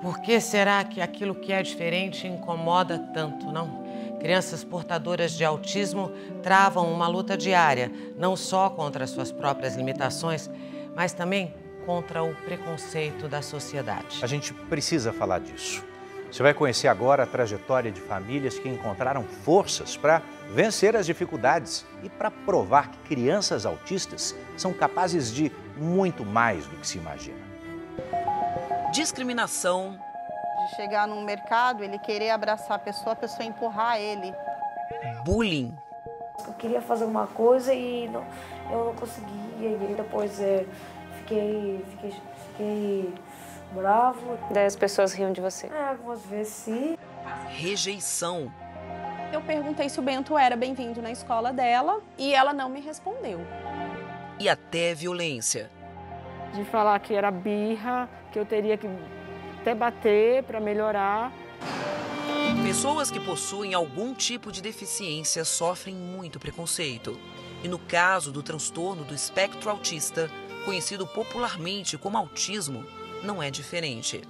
Por que será que aquilo que é diferente incomoda tanto, não? Crianças portadoras de autismo travam uma luta diária, não só contra as suas próprias limitações, mas também contra o preconceito da sociedade. A gente precisa falar disso. Você vai conhecer agora a trajetória de famílias que encontraram forças para vencer as dificuldades e para provar que crianças autistas são capazes de muito mais do que se imagina. Discriminação. De chegar num mercado, ele querer abraçar a pessoa empurrar ele. Bullying. Eu queria fazer uma coisa e eu não conseguia, e depois fiquei bravo. Daí as pessoas riam de você? Algumas vezes sim. Rejeição. Eu perguntei se o Bento era bem-vindo na escola dela e ela não me respondeu. E até violência. De falar que era birra, que eu teria que até bater para melhorar. Pessoas que possuem algum tipo de deficiência sofrem muito preconceito. E no caso do transtorno do espectro autista, conhecido popularmente como autismo, não é diferente.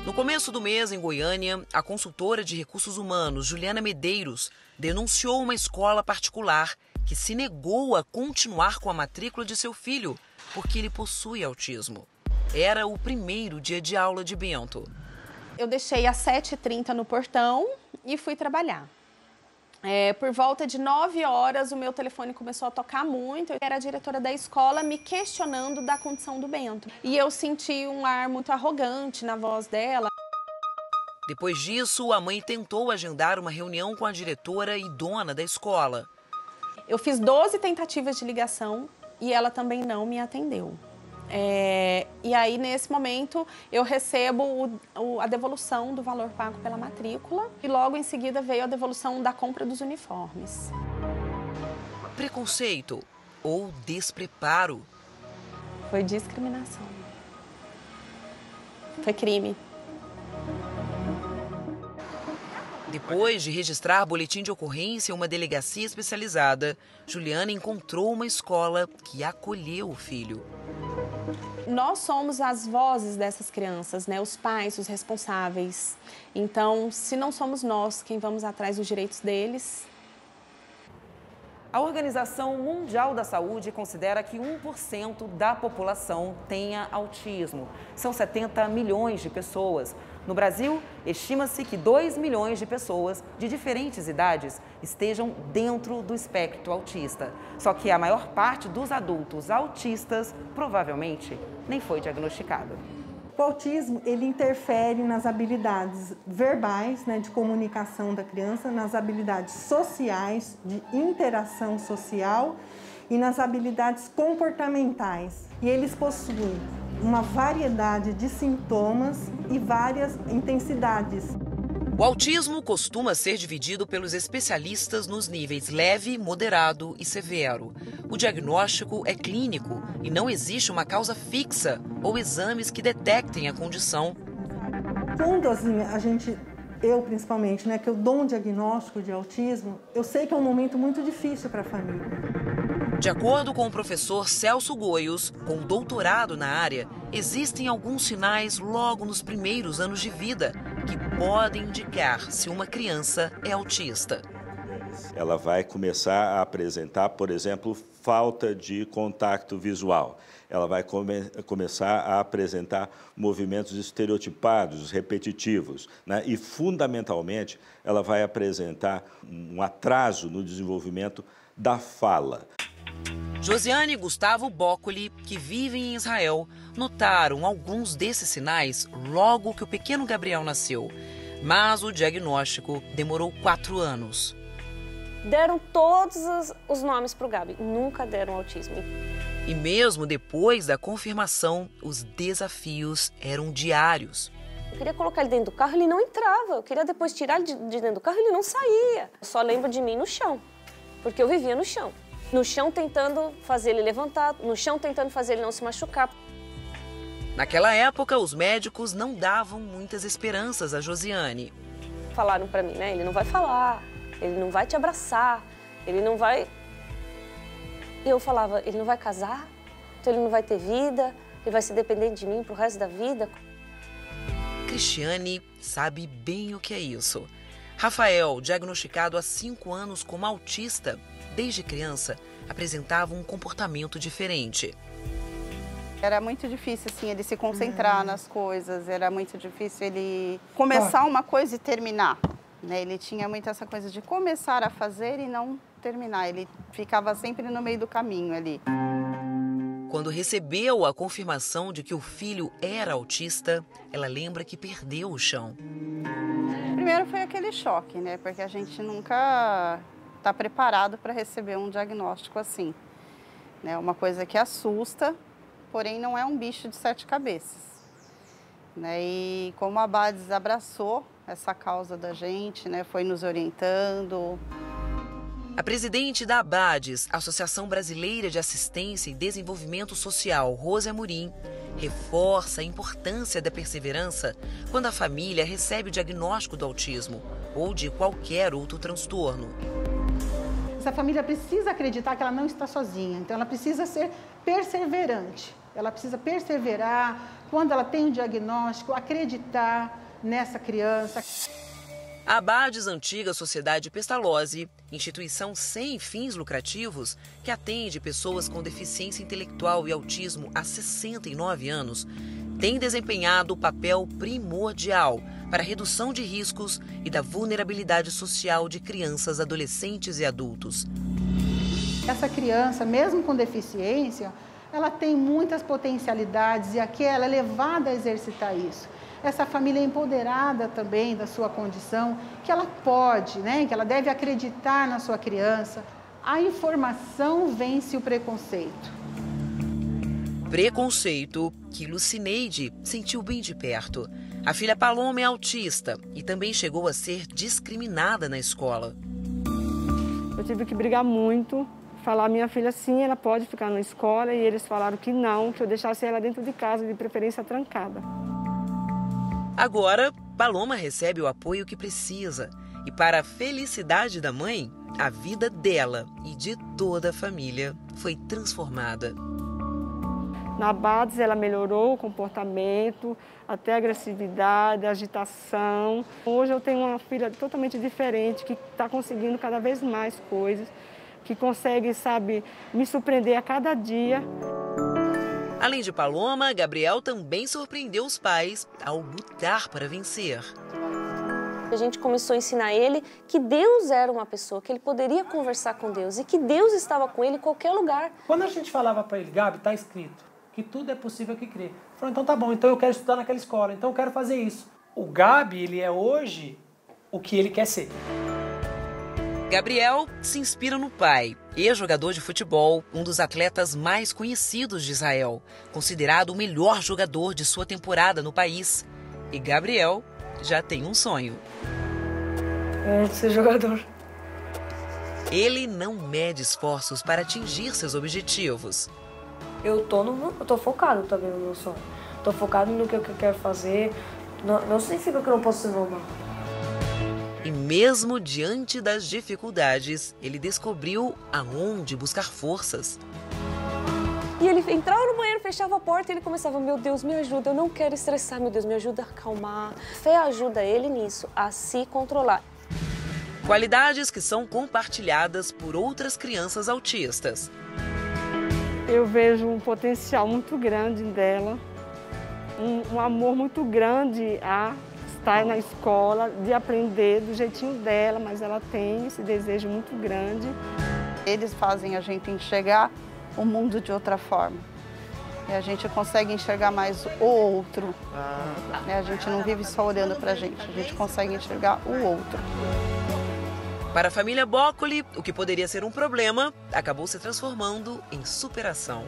No começo do mês, em Goiânia, a consultora de recursos humanos, Juliana Medeiros, denunciou uma escola particular que se negou a continuar com a matrícula de seu filho, porque ele possui autismo. Era o primeiro dia de aula de Bento. Eu deixei às 7h30 no portão e fui trabalhar. Por volta de 9 horas, o meu telefone começou a tocar muito. Era a diretora da escola me questionando da condição do Bento. E eu senti um ar muito arrogante na voz dela. Depois disso, a mãe tentou agendar uma reunião com a diretora e dona da escola. Eu fiz 12 tentativas de ligação e ela também não me atendeu. E aí, nesse momento, eu recebo a devolução do valor pago pela matrícula e logo em seguida veio a devolução da compra dos uniformes. Preconceito ou despreparo? Foi discriminação. Foi crime. Depois de registrar boletim de ocorrência em uma delegacia especializada, Juliana encontrou uma escola que acolheu o filho. Nós somos as vozes dessas crianças, né? Os pais, os responsáveis. Então, se não somos nós quem vamos atrás dos direitos deles... A Organização Mundial da Saúde considera que 1% da população tenha autismo. São 70 milhões de pessoas. No Brasil, estima-se que 2 milhões de pessoas de diferentes idades estejam dentro do espectro autista. Só que a maior parte dos adultos autistas provavelmente nem foi diagnosticada. O autismo, ele interfere nas habilidades verbais, né, de comunicação da criança, nas habilidades sociais, de interação social e nas habilidades comportamentais. E eles possuem uma variedade de sintomas e várias intensidades. O autismo costuma ser dividido pelos especialistas nos níveis leve, moderado e severo. O diagnóstico é clínico e não existe uma causa fixa ou exames que detectem a condição. Quando eu principalmente, né, que eu dou um diagnóstico de autismo, eu sei que é um momento muito difícil para a família. De acordo com o professor Celso Goios, com doutorado na área, existem alguns sinais logo nos primeiros anos de vida que podem indicar se uma criança é autista. Ela vai começar a apresentar, por exemplo, falta de contato visual. Ela vai começar a apresentar movimentos estereotipados, repetitivos, né? E, fundamentalmente, ela vai apresentar um atraso no desenvolvimento da fala. Josiane e Gustavo Boccoli, que vivem em Israel, notaram alguns desses sinais logo que o pequeno Gabriel nasceu. Mas o diagnóstico demorou 4 anos. Deram todos os nomes para o Gabi, nunca deram autismo. E mesmo depois da confirmação, os desafios eram diários. Eu queria colocar ele dentro do carro, ele não entrava. Eu queria depois tirar ele de dentro do carro, ele não saía. Eu só lembro de mim no chão, porque eu vivia no chão. No chão tentando fazer ele levantar, no chão tentando fazer ele não se machucar. Naquela época, os médicos não davam muitas esperanças a Josiane. Falaram para mim, né? Ele não vai falar, ele não vai te abraçar, ele não vai... E eu falava, ele não vai casar? Então ele não vai ter vida? Ele vai ser dependente de mim pro resto da vida? Cristiane sabe bem o que é isso. Rafael, diagnosticado há 5 anos como autista, desde criança, apresentava um comportamento diferente. Era muito difícil, assim, ele se concentrar nas coisas, era muito difícil ele começar uma coisa e terminar, né? Ele tinha muito essa coisa de começar a fazer e não terminar, ele ficava sempre no meio do caminho ali. Quando recebeu a confirmação de que o filho era autista, ela lembra que perdeu o chão. Primeiro foi aquele choque, né? Porque a gente nunca está preparado para receber um diagnóstico assim, né? Uma coisa que assusta, porém não é um bicho de 7 cabeças, né? E como a Abades abraçou essa causa da gente, né? Foi nos orientando. A presidente da Abades, Associação Brasileira de Assistência e Desenvolvimento Social, Rose Amorim, reforça a importância da perseverança quando a família recebe o diagnóstico do autismo ou de qualquer outro transtorno. Essa família precisa acreditar que ela não está sozinha, então ela precisa ser perseverante. Ela precisa perseverar quando ela tem um diagnóstico, acreditar nessa criança. A Abades, antiga Sociedade Pestalozzi, instituição sem fins lucrativos que atende pessoas com deficiência intelectual e autismo há 69 anos, tem desempenhado o papel primordial para a redução de riscos e da vulnerabilidade social de crianças, adolescentes e adultos. Essa criança, mesmo com deficiência, ela tem muitas potencialidades e aqui ela é levada a exercitar isso. Essa família é empoderada também da sua condição, que ela pode, né, que ela deve acreditar na sua criança. A informação vence o preconceito. Preconceito que Lucineide sentiu bem de perto. A filha Paloma é autista e também chegou a ser discriminada na escola. Eu tive que brigar muito, falar, minha filha sim, ela pode ficar na escola, e eles falaram que não, que eu deixasse ela dentro de casa, de preferência trancada. Agora, Paloma recebe o apoio que precisa e, para a felicidade da mãe, a vida dela e de toda a família foi transformada. Na Abades, ela melhorou o comportamento, até a agressividade, a agitação. Hoje eu tenho uma filha totalmente diferente, que está conseguindo cada vez mais coisas, que consegue, sabe, me surpreender a cada dia. Além de Paloma, Gabriel também surpreendeu os pais ao lutar para vencer. A gente começou a ensinar ele que Deus era uma pessoa, que ele poderia conversar com Deus e que Deus estava com ele em qualquer lugar. Quando a gente falava para ele, Gabi, está escrito que tudo é possível que crê. Ele falou, então tá bom, então eu quero estudar naquela escola, então eu quero fazer isso. O Gabi, ele é hoje o que ele quer ser. Gabriel se inspira no pai, ex-jogador de futebol, um dos atletas mais conhecidos de Israel, considerado o melhor jogador de sua temporada no país. E Gabriel já tem um sonho. É ser jogador. Ele não mede esforços para atingir seus objetivos. Eu tô focado também no meu sonho. Tô focado no que eu quero fazer. Não significa que eu não posso ser normal. E mesmo diante das dificuldades, ele descobriu aonde buscar forças. E ele entrava no banheiro, fechava a porta e ele começava, meu Deus, me ajuda, eu não quero estressar, meu Deus, me ajuda a acalmar. Fé ajuda ele nisso, a se controlar. Qualidades que são compartilhadas por outras crianças autistas. Eu vejo um potencial muito grande dela, um amor muito grande a estar na escola, de aprender do jeitinho dela, mas ela tem esse desejo muito grande. Eles fazem a gente enxergar o mundo de outra forma. E a gente consegue enxergar mais o outro. A gente não vive só olhando pra gente, a gente consegue enxergar o outro. Para a família Boccoli, o que poderia ser um problema acabou se transformando em superação.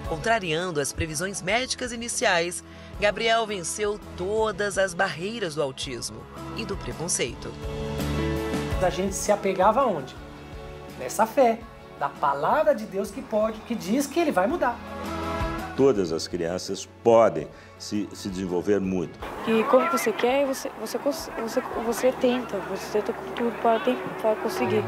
Contrariando as previsões médicas iniciais, Gabriel venceu todas as barreiras do autismo e do preconceito. A gente se apegava aonde? Nessa fé, da palavra de Deus que diz que ele vai mudar. Todas as crianças podem se desenvolver muito. E quando você quer, você tenta com tudo para conseguir.